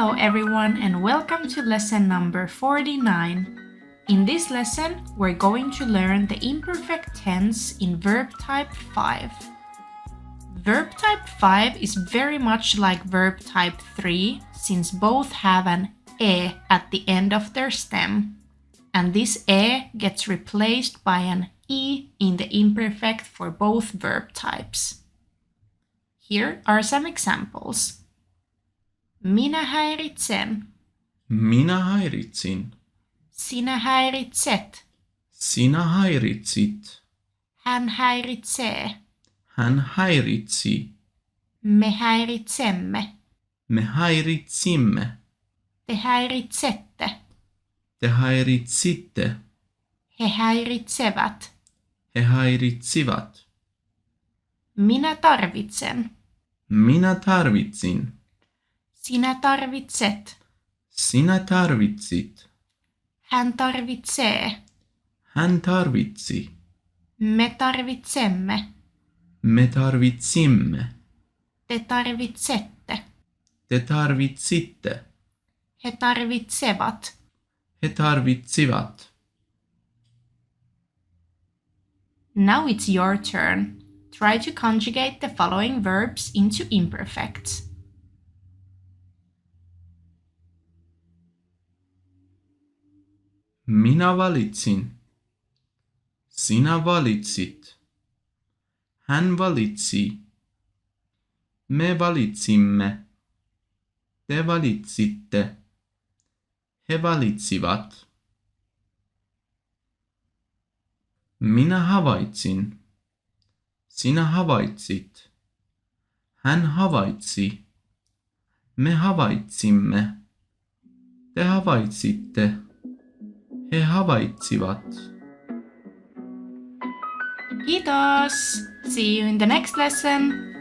Hello everyone and welcome to lesson number 49. In this lesson, we're going to learn the imperfect tense in verb type 5. Verb type 5 is very much like verb type 3 since both have an e at the end of their stem, and this e gets replaced by an e in the imperfect for both verb types. Here are some examples. Minä häiritsen. Minä häiritsin. Sinä häiritset. Sinä häiritsit. Hän häiritsee. Hän häiritsi. Me häiritsemme. Me häiritsimme. Te häiritsette. Te häiritsitte. He häiritsevät. He häiritsivät. Minä tarvitsen. Minä tarvitsin. Sinä tarvitset. Sinä tarvitsit. Hän tarvitsee. Hän tarvitsi. Me tarvitsemme. Me tarvitsimme. Te tarvitsette. Te tarvitsitte. He tarvitsevat. He tarvitsivat. Now it's your turn. Try to conjugate the following verbs into imperfects. Minä valitsin. Sinä valitsit. Hän valitsi. Me valitsimme. Te valitsitte. He valitsivat. Minä havaitsin. Sinä havaitsit. Hän havaitsi. Me havaitsimme. Te havaitsitte. He havaitsivat. Kiitos! See you in the next lesson!